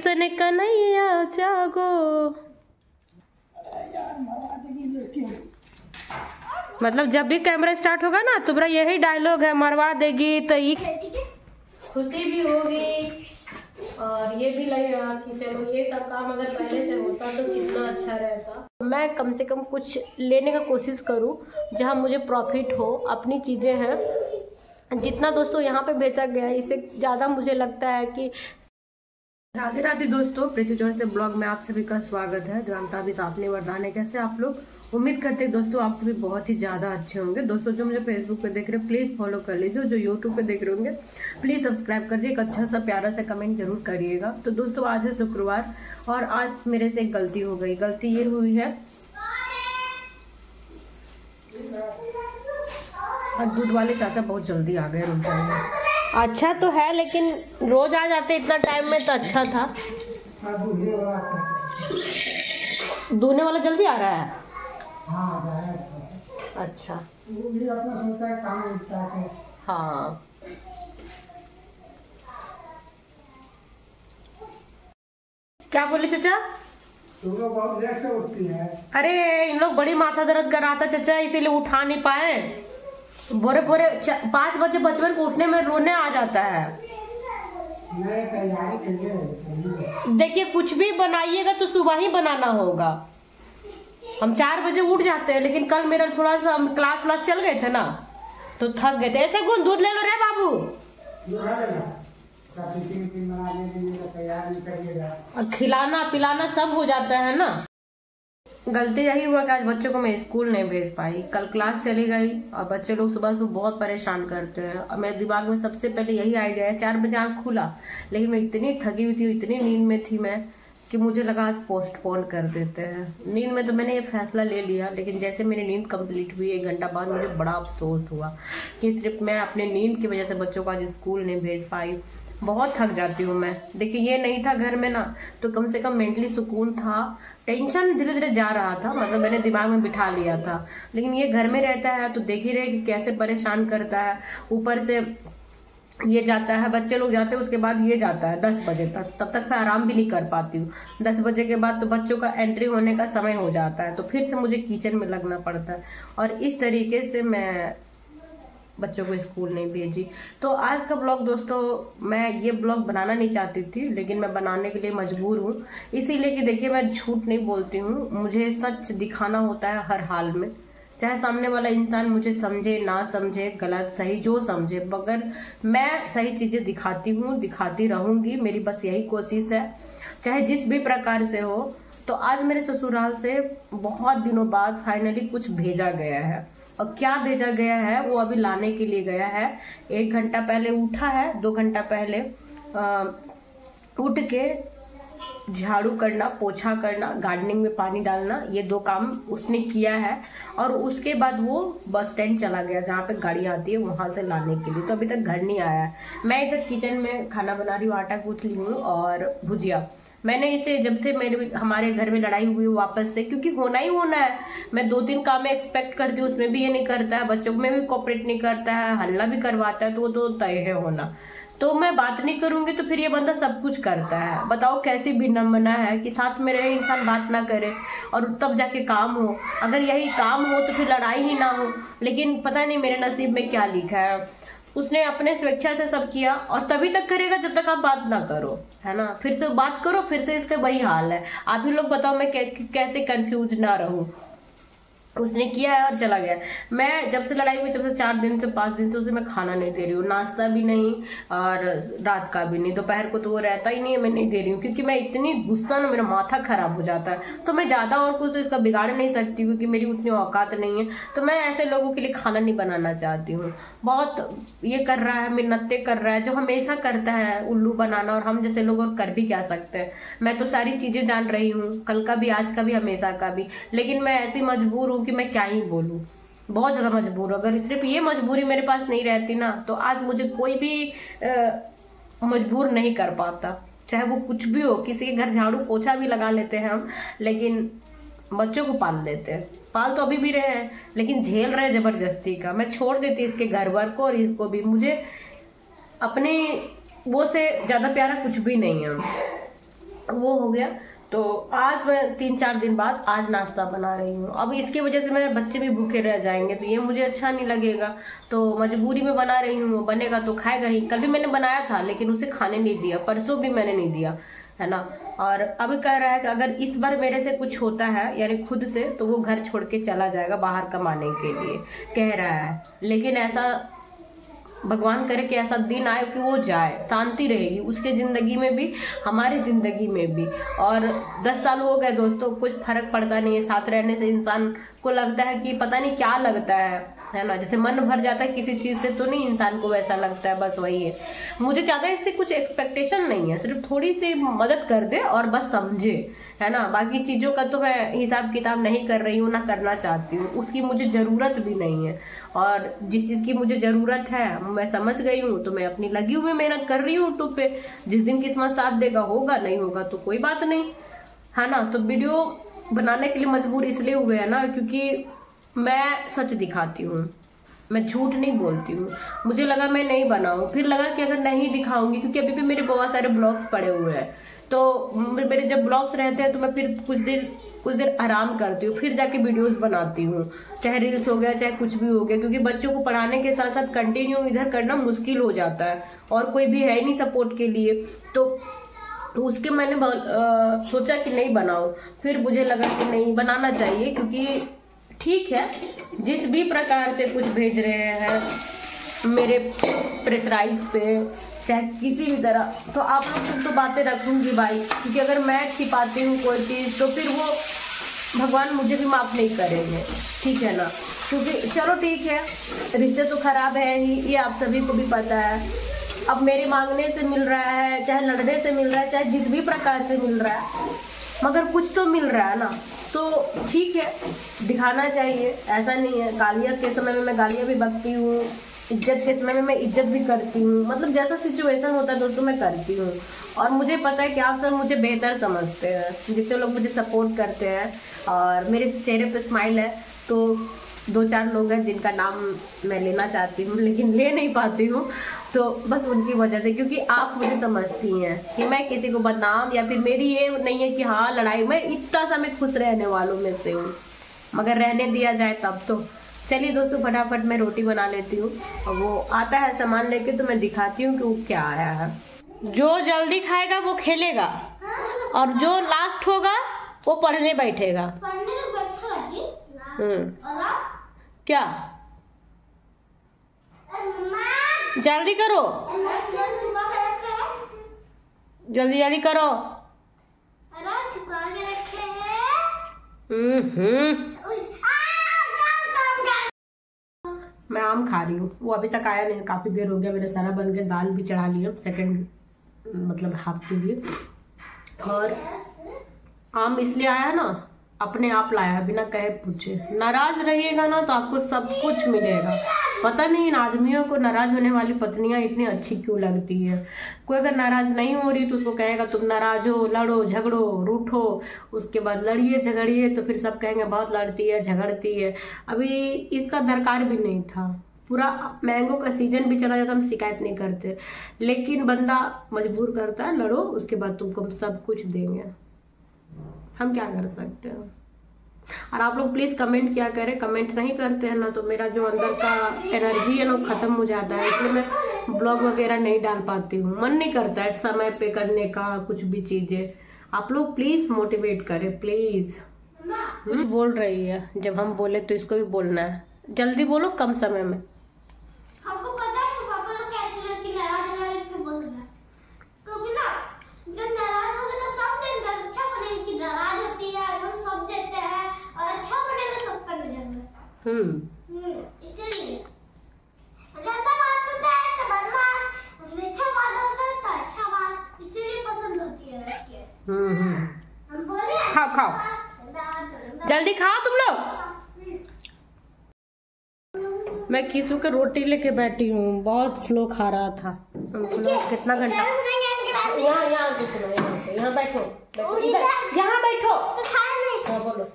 कृष्ण कन्हैया जागो। मतलब जब भी कैमरा स्टार्ट होगा ना तो मेरा यही डायलॉग है, मरवा देगी तो ये खुशी भी होगी और ये भी लगेगा कि चलो ये सब काम अगर पहले से होता तो कितना अच्छा रहता। मैं कम से कम कुछ लेने का कोशिश करूं जहां मुझे प्रॉफिट हो। अपनी चीज़ें हैं, जितना दोस्तों यहाँ पे बेचा गया है इससे ज़्यादा मुझे लगता है कि। राधे राधे दोस्तों, प्रीति जोर से ब्लॉग में आप सभी का स्वागत है। जानता भी आपने वरदान, कैसे आप लोग? उम्मीद करते हैं दोस्तों आप सभी बहुत ही ज़्यादा अच्छे होंगे। दोस्तों जो मुझे फेसबुक पे देख रहे हैं प्लीज़ फॉलो कर लीजिए, जो यूट्यूब पे देख रहे होंगे प्लीज़ सब्सक्राइब कर दिए, एक अच्छा सा प्यारा सा कमेंट जरूर करिएगा। तो दोस्तों आज है शुक्रवार और आज मेरे से एक गलती हो गई। गलती ये हुई है, आज दूध वाले चाचा बहुत जल्दी आ गए, रुक जाएंगे। अच्छा तो है लेकिन रोज आ जाते इतना टाइम में तो अच्छा था। दूने वाला जल्दी आ रहा है। अच्छा हाँ, क्या बोले चाचा? तुम लोग बहुत देर से उठती है। अरे इन लोग बड़ी माथा दर्द कर रहा था चाचा, इसीलिए उठा नहीं पाए। बोरे 5 बजे बचपन को उठने में रोने आ जाता है। देखिए कुछ भी बनाइएगा तो सुबह ही बनाना होगा। हम 4 बजे उठ जाते हैं, लेकिन कल मेरा थोड़ा सा क्लास चल गए थे ना तो थक गए थे। ऐसे कौन दूध ले लो रे बाबू, खिलाना पिलाना सब हो जाता है ना। गलती यही हुआ कि आज बच्चों को मैं स्कूल नहीं भेज पाई। कल क्लास चली गई और बच्चे लोग सुबह बहुत परेशान करते हैं। और मेरे दिमाग में सबसे पहले यही आइडिया है, 4 बजे आँख खुला लेकिन मैं इतनी थकी हुई थी, इतनी नींद में थी मैं कि मुझे लगा आज पोस्टपोन कर देते हैं। नींद में तो मैंने ये फैसला ले लिया, लेकिन जैसे मेरी नींद कंप्लीट हुई 1 घंटा बाद मुझे बड़ा अफसोस हुआ कि सिर्फ मैं अपने नींद की वजह से बच्चों को आज स्कूल नहीं भेज पाई। बहुत थक जाती हूँ मैं। देखिए ये नहीं था घर में ना तो कम से कम मेंटली सुकून था, टेंशन धीरे धीरे जा रहा था, मतलब मैंने दिमाग में बिठा लिया था। लेकिन ये घर में रहता है तो देख ही रहे कि कैसे परेशान करता है। ऊपर से ये जाता है, बच्चे लोग जाते हैं उसके बाद ये जाता है 10 बजे तक, तब तक मैं आराम भी नहीं कर पाती हूँ। 10 बजे के बाद तो बच्चों का एंट्री होने का समय हो जाता है, तो फिर से मुझे किचन में लगना पड़ता है और इस तरीके से मैं बच्चों को स्कूल नहीं भेजी। तो आज का ब्लॉग दोस्तों मैं ये ब्लॉग बनाना नहीं चाहती थी, लेकिन मैं बनाने के लिए मजबूर हूँ। इसीलिए कि देखिए मैं झूठ नहीं बोलती हूँ, मुझे सच दिखाना होता है हर हाल में, चाहे सामने वाला इंसान मुझे समझे ना समझे, गलत सही जो समझे, मगर मैं सही चीजें दिखाती हूँ, दिखाती रहूंगी। मेरी बस यही कोशिश है, चाहे जिस भी प्रकार से हो। तो आज मेरे ससुराल से बहुत दिनों बाद फाइनली कुछ भेजा गया है और क्या भेजा गया है वो अभी लाने के लिए गया है। 1 घंटा पहले उठा है, 2 घंटा पहले उठ के झाड़ू करना, पोछा करना, गार्डनिंग में पानी डालना, ये 2 काम उसने किया है। और उसके बाद वो बस स्टैंड चला गया जहाँ पे गाड़ी आती है वहां से लाने के लिए, तो अभी तक घर नहीं आया है। मैं इधर किचन में खाना बना रही हूँ, आटा गूंथ ली हूँ और भुजिया। मैंने इसे जब से हमारे घर में लड़ाई हुई वापस से, क्योंकि होना ही होना है। मैं 2-3 काम में एक्सपेक्ट करती हूँ, उसमें भी ये नहीं करता है, बच्चों में भी कोऑपरेट नहीं करता है, हल्ला भी करवाता है, तो वो तो तय है होना। तो मैं बात नहीं करूंगी तो फिर ये बंदा सब कुछ करता है। बताओ कैसी विडम्बना है कि साथ में रहे इंसान बात ना करे और तब जाके काम हो। अगर यही काम हो तो फिर लड़ाई ही ना हो, लेकिन पता नहीं मेरे नसीब में क्या लिखा है। उसने अपने स्वेच्छा से सब किया और तभी तक करेगा जब तक आप बात ना करो, है ना। फिर से बात करो, फिर से इसका वही हाल है। आप ही लोग बताओ मैं कैसे कंफ्यूज ना रहूं। उसने किया है और चला गया। मैं जब से लड़ाई हुई, जब से 4 दिन से 5 दिन से उसे मैं खाना नहीं दे रही हूँ, नाश्ता भी नहीं और रात का भी नहीं। दोपहर को तो वो रहता ही नहीं है, मैं नहीं दे रही हूँ क्योंकि मैं इतनी गुस्सा ना, मेरा माथा खराब हो जाता है। तो मैं ज्यादा और कुछ तो इसका बिगाड़ नहीं सकती क्योंकि मेरी उतनी औकात नहीं है। तो मैं ऐसे लोगों के लिए खाना नहीं बनाना चाहती हूँ। बहुत ये कर रहा है, मिन्नतें कर रहा है, जो हमेशा करता है उल्लू बनाना, और हम जैसे लोग और कर भी क्या सकते हैं। मैं तो सारी चीजें जान रही हूँ, कल का भी, आज का भी, हमेशा का भी, लेकिन मैं ऐसी मजबूर हूँ कि मैं क्या ही बोलूं। बहुत ज्यादा मजबूर। अगर सिर्फ ये मजबूरी मेरे पास नहीं रहती ना तो आज मुझे कोई भी मजबूर नहीं कर पाता, चाहे वो कुछ भी हो। किसी के घर झाड़ू पोछा भी लगा लेते हैं हम, लेकिन बच्चों को पाल देते हैं। पाल तो अभी भी रहे हैं लेकिन झेल रहे जबरदस्ती का। मैं छोड़ देती इसके घर वर को और इसको भी। मुझे अपने वो से ज्यादा प्यारा कुछ भी नहीं है। वो हो गया। तो आज मैं 3-4 दिन बाद आज नाश्ता बना रही हूँ। अब इसकी वजह से मेरे बच्चे भी भूखे रह जाएंगे, तो ये मुझे अच्छा नहीं लगेगा, तो मजबूरी में बना रही हूँ। बनेगा तो खाएगा ही। कल भी मैंने बनाया था लेकिन उसे खाने नहीं दिया, परसों भी मैंने नहीं दिया, है ना। और अब कह रहा है कि अगर इस बार मेरे से कुछ होता है यानी खुद से, तो वो घर छोड़ के चला जाएगा बाहर कमाने के लिए, कह रहा है। लेकिन ऐसा भगवान करे कि ऐसा दिन आए कि वो जाए, शांति रहेगी उसके जिंदगी में भी, हमारी जिंदगी में भी। और 10 साल हो गए दोस्तों, कुछ फर्क पड़ता नहीं है। साथ रहने से इंसान को लगता है कि पता नहीं क्या लगता है ना। जैसे मन भर जाता है किसी चीज से, तो नहीं इंसान को वैसा लगता है। बस वही है। मुझे ज्यादा इससे कुछ एक्सपेक्टेशन नहीं है, सिर्फ थोड़ी सी मदद कर दे और बस समझे, है ना। बाकी चीजों का तो मैं हिसाब किताब नहीं कर रही हूँ, ना करना चाहती हूँ। उसकी मुझे जरूरत भी नहीं है। और जिस चीज की मुझे जरूरत है मैं समझ गई हूँ, तो मैं अपनी लगी हुई मेहनत कर रही हूँ यूट्यूब पे। जिस दिन किस्मत साथ देगा होगा, नहीं होगा तो कोई बात नहीं, है ना। तो वीडियो बनाने के लिए मजबूर इसलिए हुए है ना, क्योंकि मैं सच दिखाती हूँ, मैं झूठ नहीं बोलती हूँ। मुझे लगा मैं नहीं बनाऊं, फिर लगा कि अगर नहीं दिखाऊंगी, क्योंकि अभी भी मेरे बहुत सारे ब्लॉग्स पड़े हुए हैं, तो मेरे जब ब्लॉग्स रहते हैं तो मैं फिर कुछ देर आराम करती हूँ, फिर जाके वीडियोस बनाती हूँ, चाहे रील्स हो गया चाहे कुछ भी हो गया। क्योंकि बच्चों को पढ़ाने के साथ साथ कंटिन्यू इधर करना मुश्किल हो जाता है, और कोई भी है नहीं सपोर्ट के लिए। तो उसके मैंने सोचा कि नहीं बनाऊं, फिर मुझे लगा कि नहीं बनाना चाहिए, क्योंकि ठीक है जिस भी प्रकार से कुछ भेज रहे हैं मेरे प्रेशराइज पे, चाहे किसी भी तरह, तो आप लोग तो बातें रखूंगी भाई। क्योंकि अगर मैं छिपाती हूँ कोई चीज़ तो फिर वो भगवान मुझे भी माफ नहीं करेंगे, ठीक है ना। क्योंकि चलो ठीक है, रिश्ते तो खराब है ही, ये आप सभी को भी पता है। अब मेरे मांगने से मिल रहा है, चाहे लड़ने से मिल रहा है, चाहे जिस भी प्रकार से मिल रहा है, मगर कुछ तो मिल रहा है ना, तो ठीक है दिखाना चाहिए। ऐसा नहीं है, गालियाँ के समय में मैं गालियाँ भी बकती हूँ, इज्जत के समय में मैं इज्जत भी करती हूँ। मतलब जैसा सिचुएशन होता है दोस्तों मैं करती हूँ। और मुझे पता है कि आप सब मुझे बेहतर समझते हैं, जितने लोग मुझे सपोर्ट करते हैं। और मेरे चेहरे पे स्माइल है, तो 2-4 लोग हैं जिनका नाम मैं लेना चाहती हूँ लेकिन ले नहीं पाती हूँ, तो बस उनकी वजह से। क्योंकि आप मुझे समझती हैं कि मैं किसी को बदनाम, या फिर मेरी ये नहीं है कि हाँ लड़ाई, मैं इतना सा मैं खुश रहने वालों में से हूँ, मगर रहने दिया जाए तब तो। चलिए दोस्तों फटाफट मैं रोटी बना लेती हूँ, और वो आता है सामान लेके तो मैं दिखाती हूँ कि वो क्या आया है। जो जल्दी खाएगा वो खेलेगा, और जो लास्ट होगा वो पढ़ने बैठेगा। क्या जल्दी करो, जल्दी जल्दी करो। मैं आम खा रही हूँ, वो अभी तक आया नहीं, काफी देर हो गया। मेरा सारा बन गया, दाल भी चढ़ा लिया सेकंड मतलब हाफ के लिए। और आम इसलिए आया ना, अपने आप लाया बिना कहे पूछे। नाराज रहिएगा ना तो आपको सब कुछ मिलेगा। पता नहीं इन आदमियों को नाराज होने वाली पत्नियां इतनी अच्छी क्यों लगती है। कोई अगर नाराज नहीं हो रही तो उसको कहेगा तुम नाराज हो, लड़ो झगड़ो रूठो, उसके बाद लड़िए झगड़िए, तो फिर सब कहेंगे बहुत लड़ती है झगड़ती है। अभी इसका दरकार भी नहीं था, पूरा मैंगो का सीजन भी चला जाता, हम शिकायत नहीं करते। लेकिन बंदा मजबूर करता है, लड़ो उसके बाद तुमको हम सब कुछ देंगे, हम क्या कर सकते हैं। और आप लोग प्लीज कमेंट किया करें, कमेंट नहीं करते हैं ना तो मेरा जो अंदर का एनर्जी है ना खत्म हो जाता है। इसलिए मैं ब्लॉग वगैरह नहीं डाल पाती हूँ, मन नहीं करता है समय पे करने का कुछ भी चीजें। आप लोग प्लीज मोटिवेट करें प्लीज। कुछ बोल रही है, जब हम बोले तो इसको भी बोलना है। जल्दी बोलो, कम समय में। आपको पता है कि पापा लोग कैसे लड़की नाराज होने वाले क्यों बोल रहे हैं? क्योंकि ना जब नाराज होगे तो सब देंगे, अच्छा बनेगी कि नाराज होती है हम सब देते हैं, और अच्छा बनेगा सब पर नजर में। इसीलिए ज्यादा बात सुनता है तो बदमाश, अच्छा बात होता है तो अच्छा बात, इसीलिए पसंद होती है लड़की। हम बोले खाओ खाओ, जल्दी खाओ तुम लोग। मैं किसू के रोटी लेके बैठी हूँ, बहुत स्लो खा रहा था। कितना घंटा यहाँ बैठो, यहाँ बैठो। हाँ बोलो।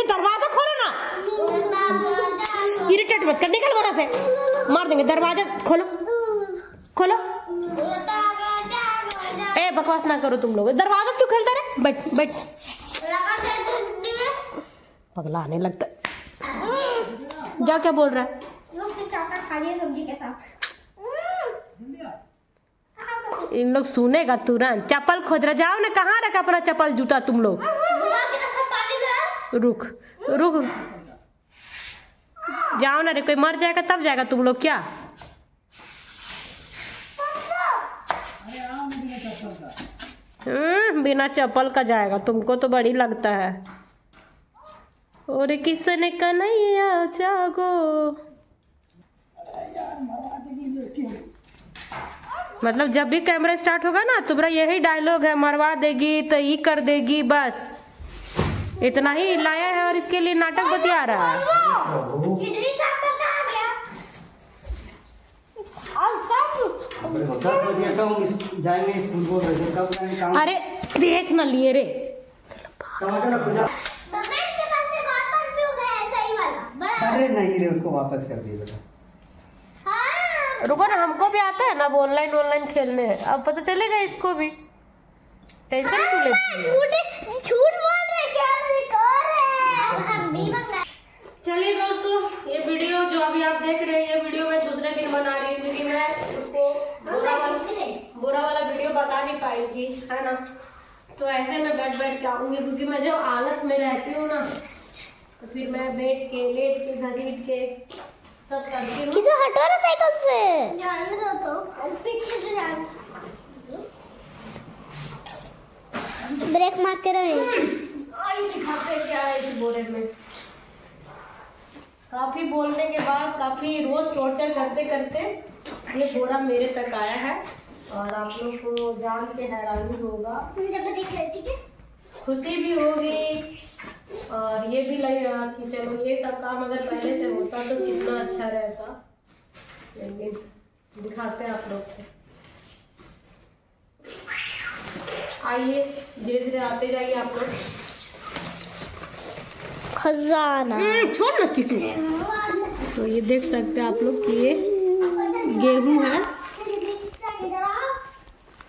दरवाजा खोलो ना। मत कर, निकल वहां से, मार देंगे। दरवाजा खोलो खोलो। ए बकवास ना करो तुम लोग, दरवाजा क्यों खोलता रहे? बैठ बैठ, पगला आने लगता। क्या क्या बोल रहा है? खा लिया सब्जी के साथ। इन लोग सुनेगा तुरंत। चप्पल खोज रहा, जाओ ना, कहाँ रखा अपना चप्पल जूता तुम लोग? रुक रुक, जाओ ना रे, कोई मर जाएगा तब जाएगा तुम लोग क्या? बिना चप्पल का जाएगा, तुमको तो बड़ी लगता है। और किसने कन्हैया जागो, मतलब जब भी कैमरा स्टार्ट होगा ना तुम्हारा यही डायलॉग है, मरवा देगी तो ये कर देगी, बस इतना ही लाया है और इसके लिए नाटक बतिया रहा है। इडली सांभर कहाँ गया? 10 बजे कब जाएंगे स्कूल को? कब जाएंगे? अरे देख ना लिए रे, टमाटर रखो जा। के पास एक और परफ्यूम है, सही वाला बड़ा। अरे नहीं रे, उसको वापस कर दिए बेटा। हाँ रुको ना, हमको भी आता है ना अब ऑनलाइन खेलने, अब पता चलेगा इसको भी। टेंशन क्यों लेती है? झूठ बोल रहे, 4 बजे कर है, हम भी बना। चलिए दोस्तों, ये वीडियो जो अभी आप देख रहे हैं, ये वीडियो मैं दूसरे दिन बना रही हूँ क्योंकि मैं उसको बुरा वाला वीडियो बता नहीं पाई थी, है ना। तो ऐसे मैं बैठ के आऊंगी क्योंकि मैं जब आलस में रहती हूँ ना तो फिर मैं बैठ के लेट के घसीट के सब करती हूँ। किसे हटो ना साइकिल से, जाने दो तो पीछे से जाने, ब्रेक मार के रहे। आई दिखाते क्या है इस बोरे में। काफी बोलने के बाद, काफी रोज टॉर्चर करते करते ये बोरा मेरे तक आया है और आप लोग को जान के हैरानी होगा, ठीक है, खुशी भी होगी और ये भी लगेगा कि चलो ये सब काम अगर पहले से होता तो कितना अच्छा रहता। लेकिन दिखाते हैं आप लोग को, आइए धीरे धीरे आते जाइए आप लोग। खजाना छोड़ ना किसी। तो ये देख सकते हैं आप लोग कि ये गेहूं है,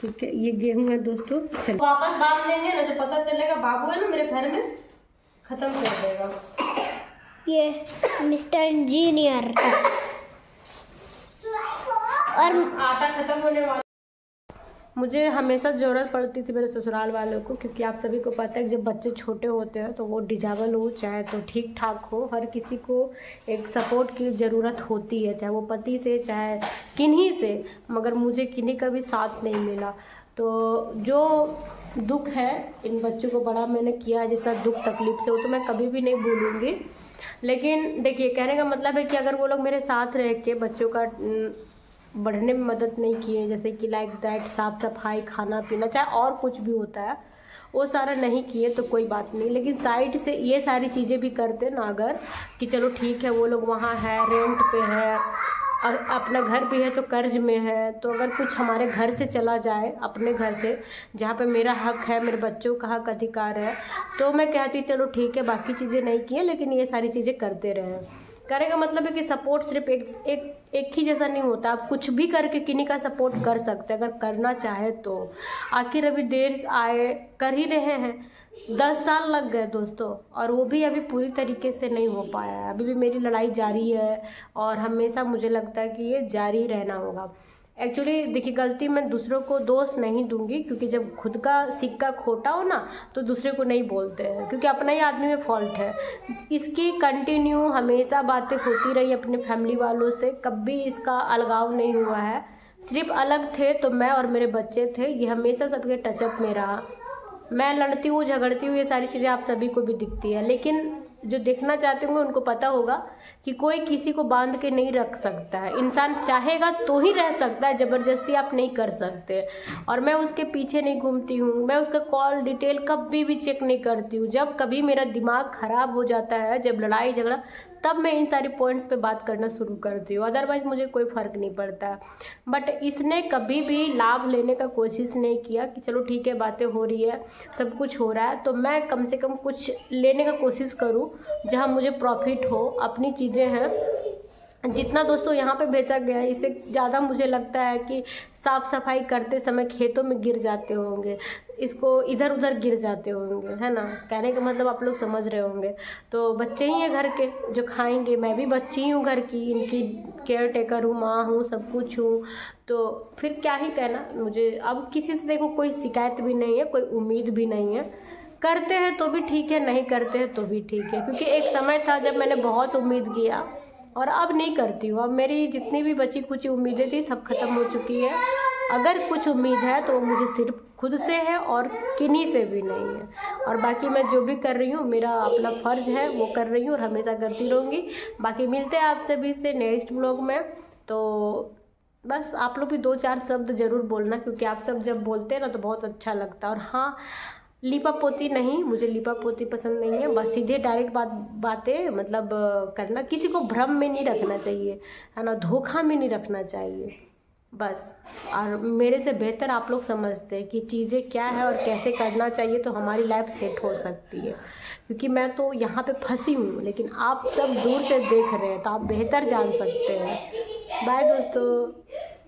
ठीक है, ये गेहूं है दोस्तों। चलो वापस बांध देंगे ना तो पता चलेगा बाबू है ना मेरे घर में, खत्म कर देगा। ये मिस्टर इंजीनियर और आटा खत्म होने वाला। मुझे हमेशा ज़रूरत पड़ती थी मेरे ससुराल वालों को, क्योंकि आप सभी को पता है कि जब बच्चे छोटे होते हैं तो वो डिजाबल हो चाहे तो ठीक ठाक हो, हर किसी को एक सपोर्ट की ज़रूरत होती है, चाहे वो पति से चाहे किन्हीं से, मगर मुझे किन्हीं का भी साथ नहीं मिला। तो जो दुख है इन बच्चों को बड़ा मैंने किया, जितना दुख तकलीफ से, वो तो मैं कभी भी नहीं भूलूँगी। लेकिन देखिए, कहने का मतलब है कि अगर वो लोग मेरे साथ रह के बच्चों का बढ़ने में मदद नहीं किए, जैसे कि लाइक दैट साफ सफाई, खाना पीना, चाहे और कुछ भी होता है, वो सारा नहीं किए तो कोई बात नहीं, लेकिन साइड से ये सारी चीज़ें भी करते ना अगर, कि चलो ठीक है वो लोग वहाँ है, रेंट पे है, अपना घर भी है तो कर्ज में है, तो अगर कुछ हमारे घर से चला जाए, अपने घर से जहाँ पे मेरा हक है, मेरे बच्चों का हक अधिकार है, तो मैं कहती चलो ठीक है बाकी चीज़ें नहीं किए लेकिन ये सारी चीज़ें करते रहे। करने का मतलब है कि सपोर्ट सिर्फ एक ही जैसा नहीं होता, आप कुछ भी करके किन्हीं का सपोर्ट कर सकते हैं अगर करना चाहे तो। आखिर अभी देर आए कर ही रहे हैं, 10 साल लग गए दोस्तों, और वो भी अभी पूरी तरीके से नहीं हो पाया है, अभी भी मेरी लड़ाई जारी है और हमेशा मुझे लगता है कि ये जारी रहना होगा। एक्चुअली देखिए, गलती मैं दूसरों को दोष नहीं दूंगी, क्योंकि जब खुद का सिक्का खोटा हो ना तो दूसरे को नहीं बोलते हैं, क्योंकि अपना ही आदमी में फॉल्ट है। इसकी कंटिन्यू हमेशा बातें होती रही अपने फैमिली वालों से, कभी इसका अलगाव नहीं हुआ है। सिर्फ अलग थे तो मैं और मेरे बच्चे थे, ये हमेशा सबके टचअप में रहा। मैं लड़ती हूँ, झगड़ती हूँ, ये सारी चीज़ें आप सभी को भी दिखती है, लेकिन जो देखना चाहते होंगे उनको पता होगा कि कोई किसी को बांध के नहीं रख सकता है। इंसान चाहेगा तो ही रह सकता है, ज़बरदस्ती आप नहीं कर सकते। और मैं उसके पीछे नहीं घूमती हूँ, मैं उसका कॉल डिटेल कभी भी चेक नहीं करती हूँ। जब कभी मेरा दिमाग ख़राब हो जाता है, जब लड़ाई झगड़ा, तब मैं इन सारी पॉइंट्स पे बात करना शुरू करती हूँ, अदरवाइज़ मुझे कोई फ़र्क नहीं पड़ता। बट इसने कभी भी लाभ लेने का कोशिश नहीं किया कि चलो ठीक है बातें हो रही है, सब कुछ हो रहा है तो मैं कम से कम कुछ लेने का कोशिश करूँ जहाँ मुझे प्रॉफिट हो। अपनी चीज़ें हैं जितना दोस्तों यहाँ पे भेजा गया है, इससे ज़्यादा मुझे लगता है कि साफ़ सफाई करते समय खेतों में गिर जाते होंगे, इसको इधर उधर गिर जाते होंगे, है ना। कहने का मतलब आप लोग समझ रहे होंगे। तो बच्चे ही हैं घर के जो खाएंगे, मैं भी बच्ची हूँ घर की, इनकी केयर टेकर हूँ, माँ हूँ, सब कुछ हूँ। तो फिर क्या ही कहना मुझे। अब किसी से देखो कोई शिकायत भी नहीं है, कोई उम्मीद भी नहीं है। करते हैं तो भी ठीक है, नहीं करते हैं तो भी ठीक है, क्योंकि एक समय था जब मैंने बहुत उम्मीद किया और अब नहीं करती हूँ। अब मेरी जितनी भी बची कुछ उम्मीदें थी सब खत्म हो चुकी है। अगर कुछ उम्मीद है तो मुझे सिर्फ खुद से है और किन्हीं से भी नहीं है। और बाकी मैं जो भी कर रही हूँ मेरा अपना फ़र्ज है, वो कर रही हूँ और हमेशा करती रहूँगी। बाकी मिलते हैं आप सभी से नेक्स्ट व्लॉग में। तो बस आप लोग भी 2-4 शब्द ज़रूर बोलना, क्योंकि आप सब जब बोलते हैं ना तो बहुत अच्छा लगता है। और हाँ, लिपा पोती नहीं, मुझे लिपा पोती पसंद नहीं है। बस सीधे डायरेक्ट बातें मतलब करना, किसी को भ्रम में नहीं रखना चाहिए, है ना, धोखा में नहीं रखना चाहिए बस। और मेरे से बेहतर आप लोग समझते हैं कि चीज़ें क्या है और कैसे करना चाहिए, तो हमारी लाइफ सेट हो सकती है। क्योंकि मैं तो यहाँ पे फंसी हूँ, लेकिन आप सब दूर से देख रहे हैं तो आप बेहतर जान सकते हैं। बाय दोस्तों।